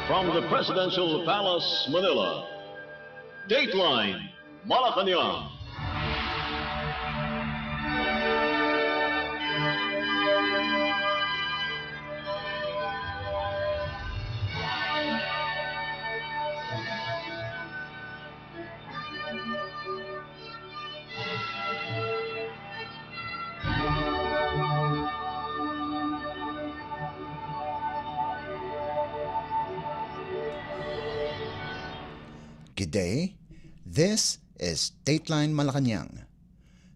From the Presidential Palace, Manila, Dateline Malacañang. Good day. This is Dateline Malacañang.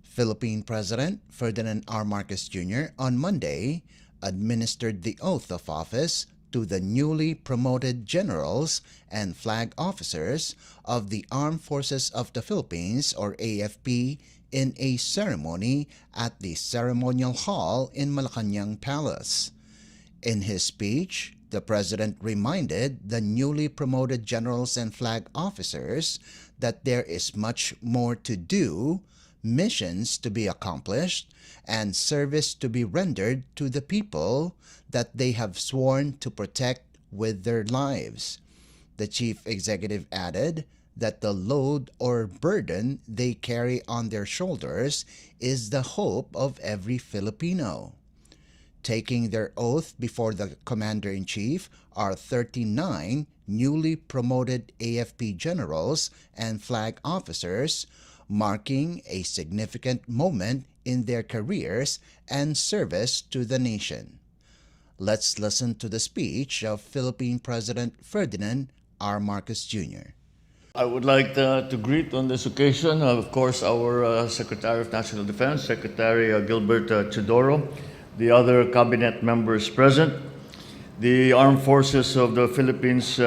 Philippine President Ferdinand R. Marcos Jr. on Monday administered the oath of office to the newly promoted generals and flag officers of the Armed Forces of the Philippines, or AFP, in a ceremony at the Ceremonial Hall in Malacañang Palace. In his speech, the President reminded the newly promoted generals and flag officers that there is much more to do, missions to be accomplished, and service to be rendered to the people that they have sworn to protect with their lives. The Chief Executive added that the load or burden they carry on their shoulders is the hope of every Filipino. Taking their oath before the Commander-in-Chief are 39 newly promoted AFP generals and flag officers, marking a significant moment in their careers and service to the nation. Let's listen to the speech of Philippine President Ferdinand R. Marcos Jr. I would like to greet on this occasion, of course, our Secretary of National Defense, Secretary Gilbert Chidoro, the other cabinet members present, the Armed Forces of the Philippines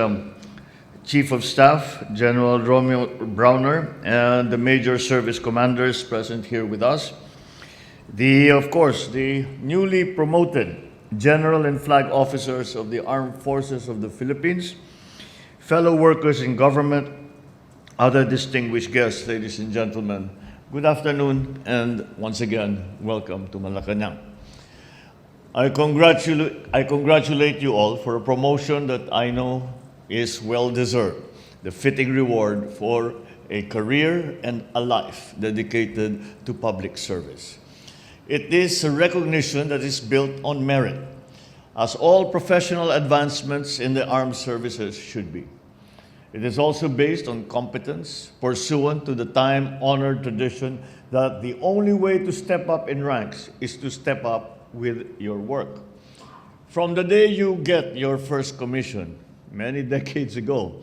Chief of Staff, General Romeo Browner, and the major service commanders present here with us. Of course, the newly promoted general and flag officers of the Armed Forces of the Philippines, fellow workers in government, other distinguished guests, ladies and gentlemen, good afternoon, and once again, welcome to Malacañang. I congratulate you all for a promotion that I know is well-deserved, the fitting reward for a career and a life dedicated to public service. It is a recognition that is built on merit, as all professional advancements in the armed services should be. It is also based on competence, pursuant to the time-honored tradition that the only way to step up in ranks is to step up with your work. From the day you get your first commission, many decades ago,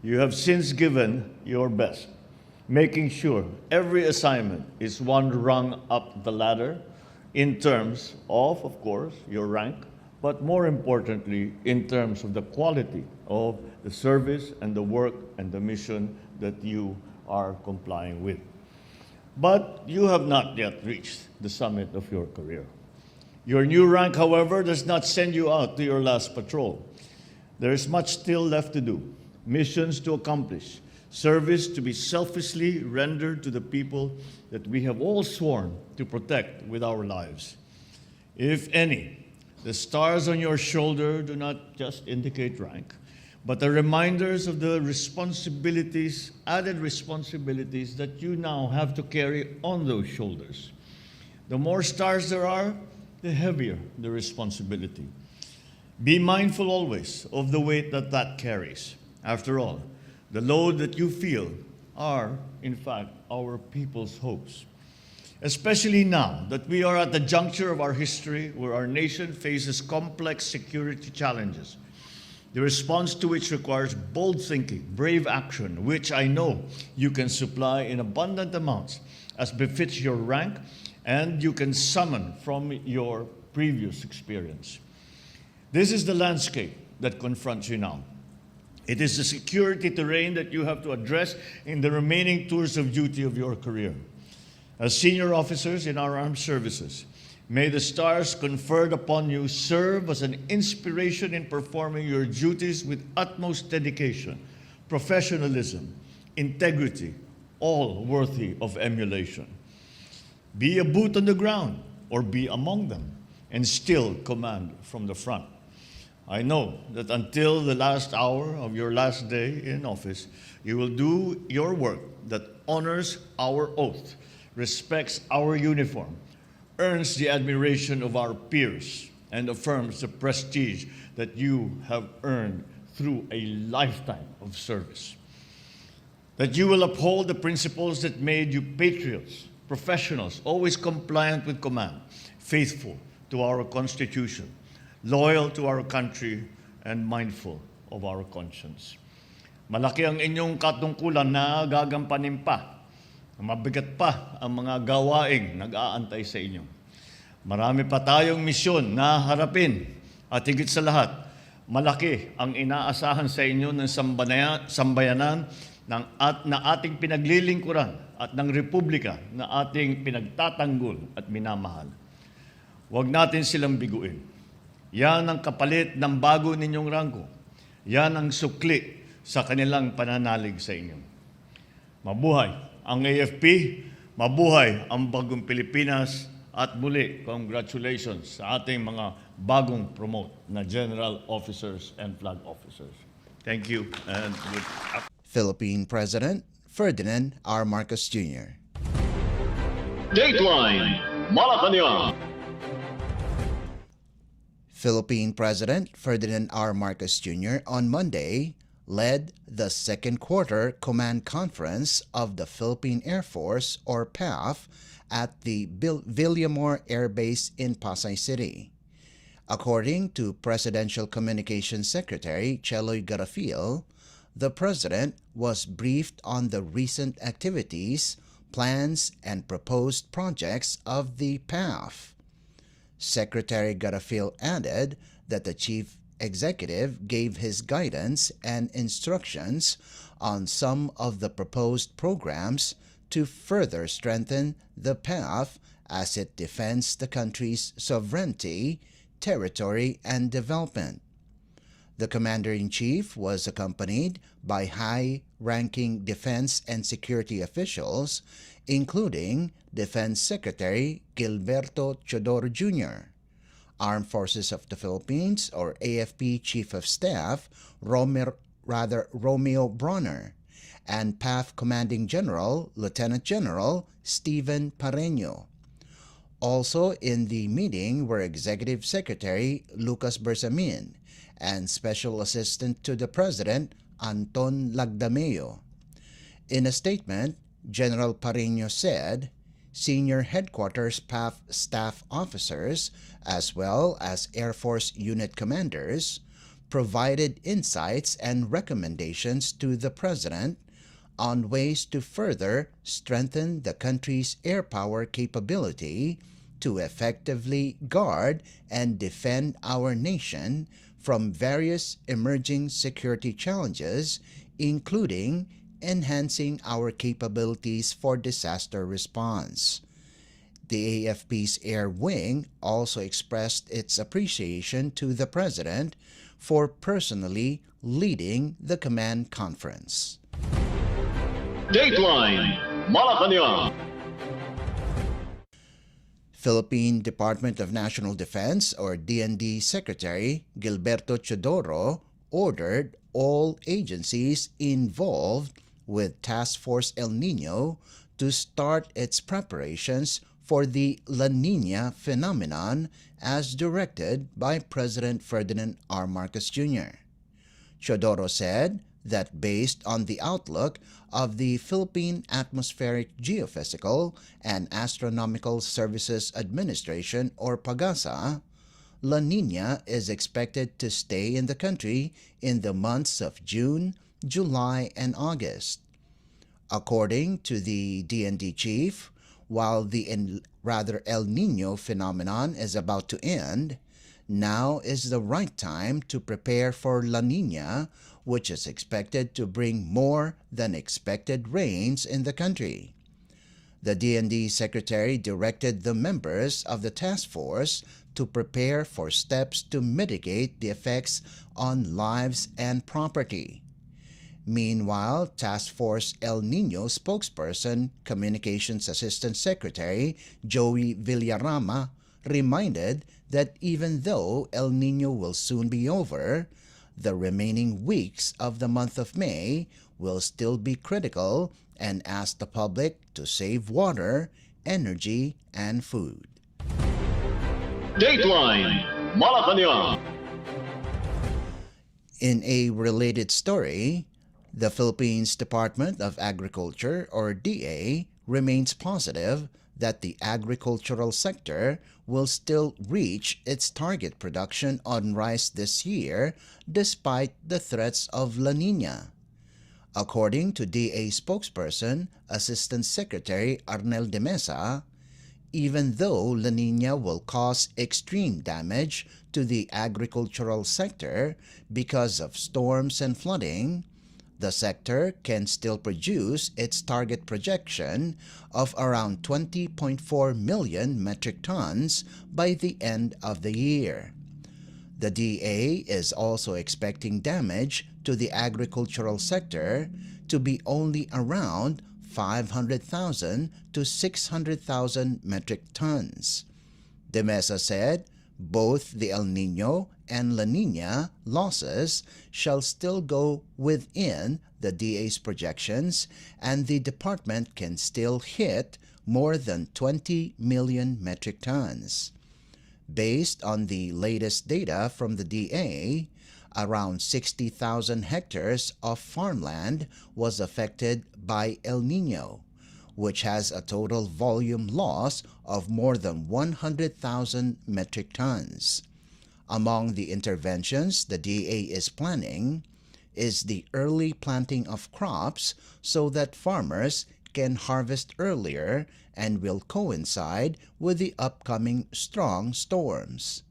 you have since given your best, making sure every assignment is one rung up the ladder in terms of course, your rank, but more importantly, in terms of the quality of the service and the work and the mission that you are complying with. But you have not yet reached the summit of your career. Your new rank, however, does not send you out to your last patrol. There is much still left to do, missions to accomplish, service to be selflessly rendered to the people that we have all sworn to protect with our lives. If any, the stars on your shoulder do not just indicate rank, but are reminders of the responsibilities, added responsibilities that you now have to carry on those shoulders. The more stars there are, the heavier the responsibility. Be mindful always of the weight that carries. After all, the load that you feel are, in fact, our people's hopes. Especially now that we are at the juncture of our history where our nation faces complex security challenges, the response to which requires bold thinking, brave action, which I know you can supply in abundant amounts as befits your rank and you can summon from your previous experience. This is the landscape that confronts you now. It is the security terrain that you have to address in the remaining tours of duty of your career. As senior officers in our armed services, may the stars conferred upon you serve as an inspiration in performing your duties with utmost dedication, professionalism, integrity, all worthy of emulation. Be a boot on the ground or be among them and still command from the front. I know that until the last hour of your last day in office, you will do your work that honors our oath, respects our uniform, earns the admiration of our peers, and affirms the prestige that you have earned through a lifetime of service. That you will uphold the principles that made you patriots, professionals, always compliant with command, faithful to our Constitution, loyal to our country, and mindful of our conscience. Malaki ang inyong katungkulan na gagampanin pa. Mabigat pa ang mga gawaing nag-aantay sa inyo. Marami pa tayong misyon na harapin at higit sa lahat, malaki ang inaasahan sa inyo ng sambayanan na ating pinaglilingkuran at ng republika na ating pinagtatanggol at minamahal. Huwag natin silang biguin. Yan ang kapalit ng bago ninyong ranggo. Yan ang sukli sa kanilang pananalig sa inyo. Mabuhay ang AFP, mabuhay ang bagong Pilipinas, at muli, congratulations sa ating mga bagong promote na general officers and flag officers. Thank you. And Philippine President Ferdinand R. Marcos Jr. Dateline Malacañang. Philippine President Ferdinand R. Marcos Jr. on Monday led the second quarter command conference of the Philippine Air Force, or PAF, at the Villamor Air Base in Pasay City. According to Presidential Communications Secretary Cheloy Garafil, the President was briefed on the recent activities, plans, and proposed projects of the PAF. Secretary Garafil added that the Chief Executive gave his guidance and instructions on some of the proposed programs to further strengthen the PAF as it defends the country's sovereignty, territory, and development. The Commander-in-Chief was accompanied by high-ranking defense and security officials, including Defense Secretary Gilberto Chodoro Jr., Armed Forces of the Philippines, or AFP Chief of Staff Romeo Bronner, and PAF Commanding General Lieutenant General Stephen Pareño. Also in the meeting were Executive Secretary Lucas Bersamin and Special Assistant to the President Anton Lagdameo. In a statement, General Pareño said, senior headquarters PAF staff officers, as well as Air Force unit commanders, provided insights and recommendations to the President on ways to further strengthen the country's air power capability to effectively guard and defend our nation from various emerging security challenges, including enhancing our capabilities for disaster response. The AFP's Air Wing also expressed its appreciation to the President for personally leading the command conference. Dateline Malacañang. Philippine Department of National Defense, or DND Secretary Gilberto Chodoro ordered all agencies involved with Task Force El Niño to start its preparations for the La Niña phenomenon as directed by President Ferdinand R. Marcos Jr. Chodoro said that based on the outlook of the Philippine Atmospheric Geophysical and Astronomical Services Administration, or PAGASA, La Niña is expected to stay in the country in the months of June, July, and August. According to the DND chief, while the El Niño phenomenon is about to end, now is the right time to prepare for La Niña, which is expected to bring more than expected rains in the country. The DND Secretary directed the members of the task force to prepare for steps to mitigate the effects on lives and property. Meanwhile, Task Force El Niño spokesperson, Communications Assistant Secretary Joey Villarama reminded that even though El Nino will soon be over, the remaining weeks of the month of May will still be critical and ask the public to save water, energy, and food. Dateline Malacañang. In a related story, the Philippines Department of Agriculture, or DA, remains positive that the agricultural sector will still reach its target production on rice this year despite the threats of La Nina. According to DA spokesperson, Assistant Secretary Arnel de Mesa, even though La Nina will cause extreme damage to the agricultural sector because of storms and flooding, the sector can still produce its target projection of around 20.4 million metric tons by the end of the year. The DA is also expecting damage to the agricultural sector to be only around 500,000 to 600,000 metric tons. De Mesa said both the El Nino and La Nina losses shall still go within the DA's projections, and the department can still hit more than 20 million metric tons. Based on the latest data from the DA, around 60,000 hectares of farmland was affected by El Nino, which has a total volume loss of more than 100,000 metric tons. Among the interventions the DA is planning is the early planting of crops so that farmers can harvest earlier and will coincide with the upcoming strong storms.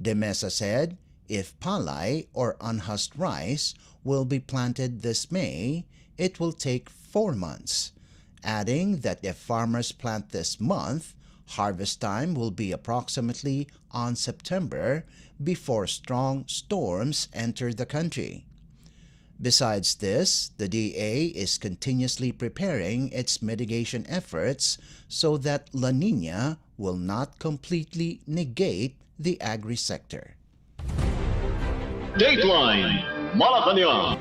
De Mesa said if palay or unhusked rice will be planted this May, it will take 4 months, adding that if farmers plant this month, harvest time will be approximately on September before strong storms enter the country. Besides this, the DA is continuously preparing its mitigation efforts so that La Nina will not completely negate the agri-sector. Dateline Malacañang.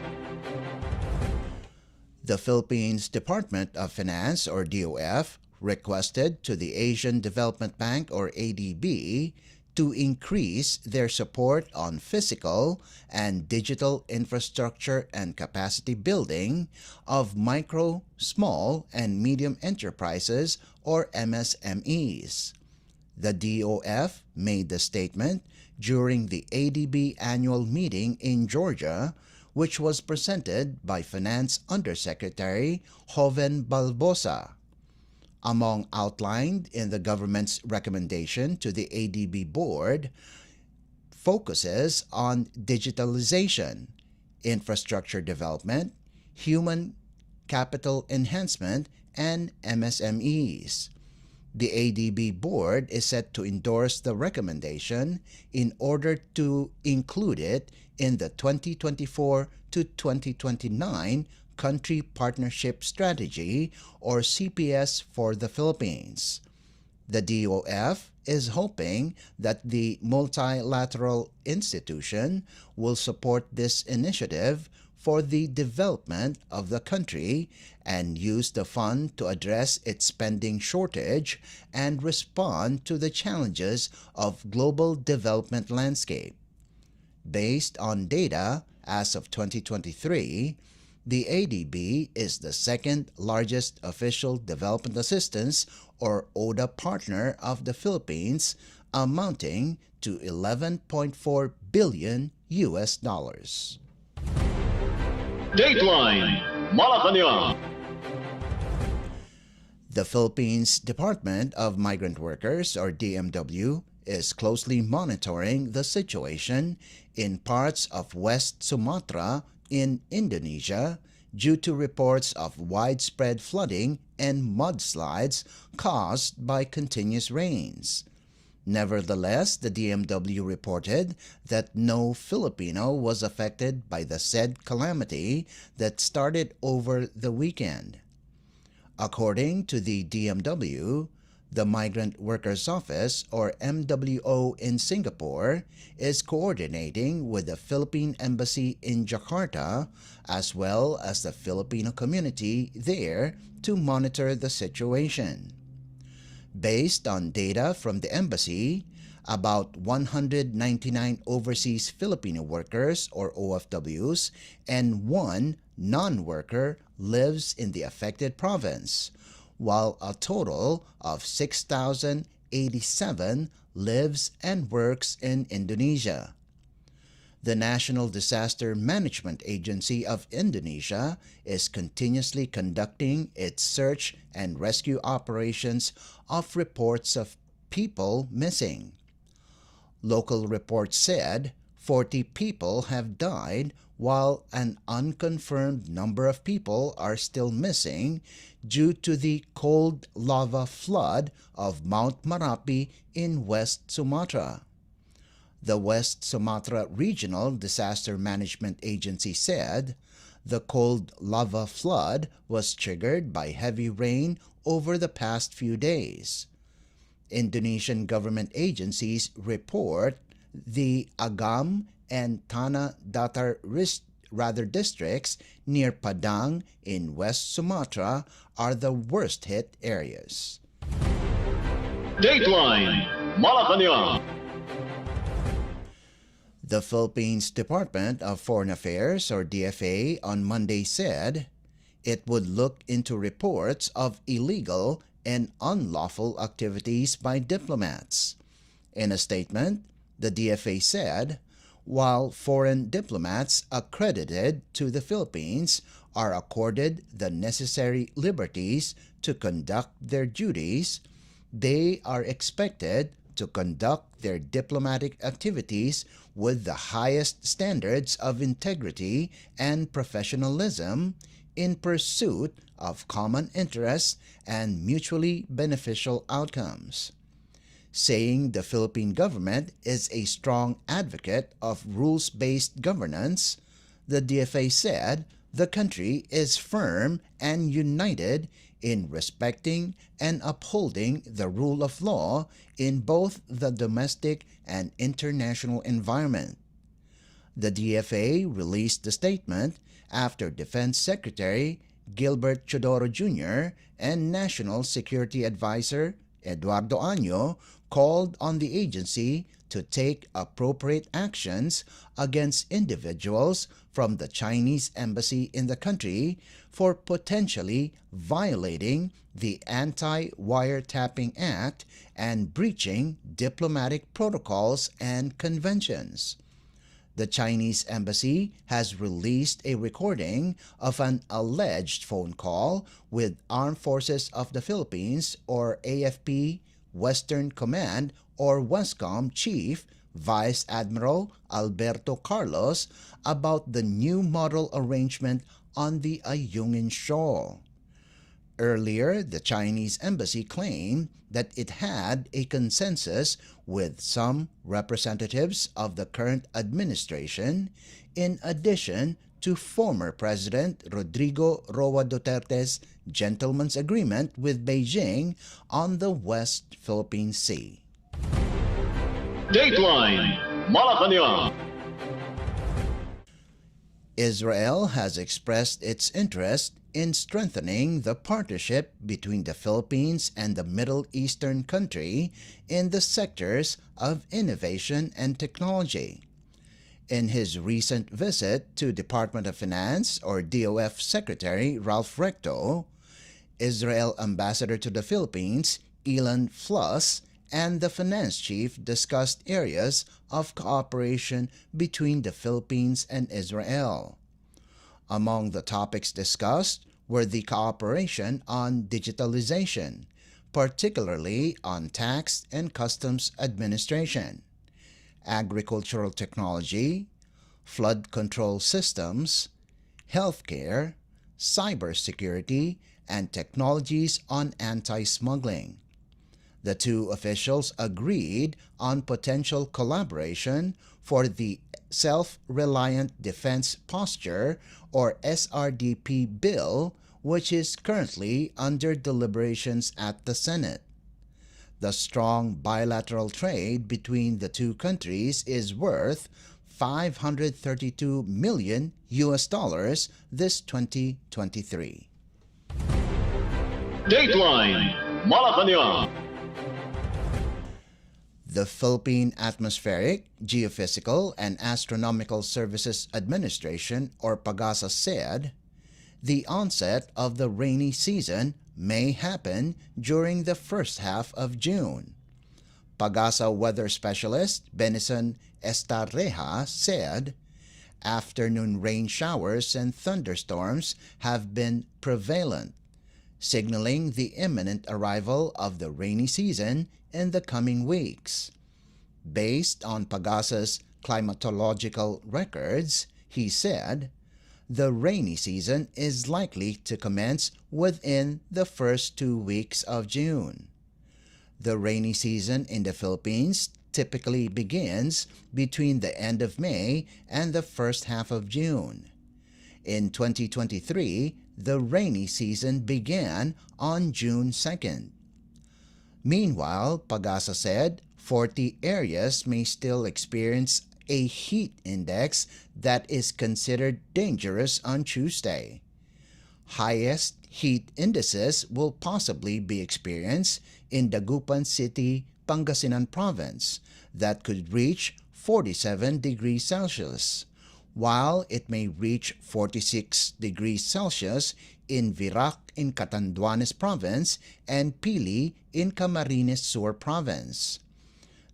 The Philippines Department of Finance, or DOF, requested to the Asian Development Bank, or ADB, to increase their support on physical and digital infrastructure and capacity building of micro, small, and medium enterprises, or MSMEs. The DOF made the statement during the ADB annual meeting in Georgia, which was presented by Finance Undersecretary Joven Balbosa. Among outlined in the government's recommendation to the ADB board focuses on digitalization, infrastructure development, human capital enhancement, and MSMEs. The ADB board is set to endorse the recommendation in order to include it in the 2024 to 2029 Country Partnership Strategy, or CPS, for the Philippines. The DOF is hoping that the multilateral institution will support this initiative for the development of the country and use the fund to address its spending shortage and respond to the challenges of global development landscape. Based on data as of 2023, the ADB is the second largest official development assistance, or ODA, partner of the Philippines, amounting to $11.4 billion. Dateline Malacañang. The Philippines Department of Migrant Workers, or DMW, is closely monitoring the situation in parts of West Sumatra in Indonesia due to reports of widespread flooding and mudslides caused by continuous rains. Nevertheless, the DMW reported that no Filipino was affected by the said calamity that started over the weekend. According to the DMW, The Migrant Workers Office, or MWO, in Singapore is coordinating with the Philippine Embassy in Jakarta as well as the Filipino community there to monitor the situation. Based on data from the embassy, about 199 overseas Filipino workers, or OFWs, and one non-worker lives in the affected province, while a total of 6,087 lives and works in Indonesia. The National Disaster Management Agency of Indonesia is continuously conducting its search and rescue operations of reports of people missing. Local reports said 40 people have died while an unconfirmed number of people are still missing due to the cold lava flood of Mount Marapi in West Sumatra. The West Sumatra Regional Disaster Management Agency said the cold lava flood was triggered by heavy rain over the past few days. Indonesian government agencies report the Agam and Tanah Datar districts near Padang in West Sumatra are the worst hit areas. Dateline Malacañang. The Philippines Department of Foreign Affairs, or DFA, on Monday said it would look into reports of illegal and unlawful activities by diplomats. In a statement, the DFA said, while foreign diplomats accredited to the Philippines are accorded the necessary liberties to conduct their duties, they are expected to conduct their diplomatic activities with the highest standards of integrity and professionalism in pursuit of common interests and mutually beneficial outcomes. Saying the Philippine government is a strong advocate of rules-based governance, the DFA said the country is firm and united in respecting and upholding the rule of law in both the domestic and international environment. The DFA released the statement after Defense Secretary Gilbert Chodoro Jr. and National Security Advisor Eduardo Año called on the agency to take appropriate actions against individuals from the Chinese embassy in the country for potentially violating the Anti-Wiretapping Act and breaching diplomatic protocols and conventions. The Chinese embassy has released a recording of an alleged phone call with Armed Forces of the Philippines, or AFP, Western Command, or WESCOM Chief Vice Admiral Alberto Carlos about the new model arrangement on the Ayungin Shoal. Earlier, the Chinese embassy claimed that it had a consensus with some representatives of the current administration, in addition to former President Rodrigo Roa Duterte's gentleman's agreement with Beijing on the West Philippine Sea. Dateline Malacañang. Israel has expressed its interest in strengthening the partnership between the Philippines and the Middle Eastern country in the sectors of innovation and technology. In his recent visit to Department of Finance, or DOF Secretary Ralph Recto, Israel Ambassador to the Philippines Ilan Fluss and the finance chief discussed areas of cooperation between the Philippines and Israel. Among the topics discussed were the cooperation on digitalization, particularly on tax and customs administration, agricultural technology, flood control systems, healthcare, cybersecurity, and technologies on anti-smuggling. The two officials agreed on potential collaboration for the Self-Reliant Defense Posture, or SRDP bill, which is currently under deliberations at the Senate. The strong bilateral trade between the two countries is worth 532 million US dollars this 2023. Dateline Malacañang. The Philippine Atmospheric, Geophysical, and Astronomical Services Administration, or PAGASA, said the onset of the rainy season may happen during the first half of June. PAGASA weather specialist Benison Estarreja said afternoon rain showers and thunderstorms have been prevalent, signaling the imminent arrival of the rainy season in the coming weeks. Based on PAGASA's climatological records, he said, the rainy season is likely to commence within the first 2 weeks of June. The rainy season in the Philippines typically begins between the end of May and the first half of June. In 2023, the rainy season began on June 2nd. Meanwhile, PAGASA said 40 areas may still experience a heat index that is considered dangerous on Tuesday. Highest heat indices will possibly be experienced in Dagupan City, Pangasinan Province, that could reach 47 degrees Celsius, while it may reach 46 degrees Celsius in Virac in Catanduanes Province and Pili in Camarines Sur Province.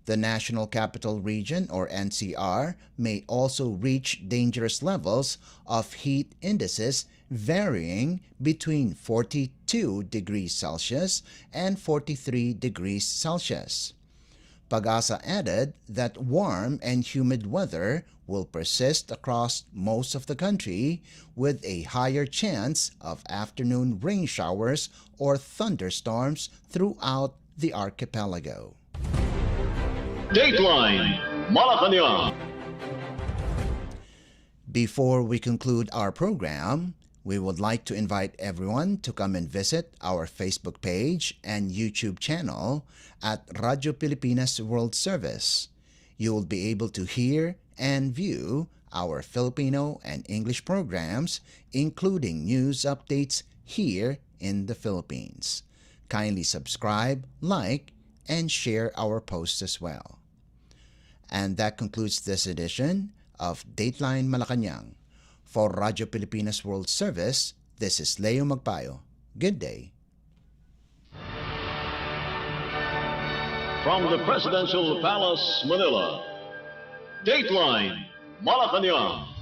The National Capital Region, or NCR, may also reach dangerous levels of heat indices varying between 42 degrees Celsius and 43 degrees Celsius. PAGASA added that warm and humid weather will persist across most of the country, with a higher chance of afternoon rain showers or thunderstorms throughout the archipelago. Dateline Malacañang. Before we conclude our program, we would like to invite everyone to come and visit our Facebook page and YouTube channel at Radyo Pilipinas World Service. You will be able to hear and view our Filipino and English programs, including news updates here in the Philippines. Kindly subscribe, like, and share our posts as well. And that concludes this edition of Dateline Malacañang. For Radyo Pilipinas World Service, this is Leo Magpayo. Good day. From the Presidential Palace, Manila, Dateline Malacañang.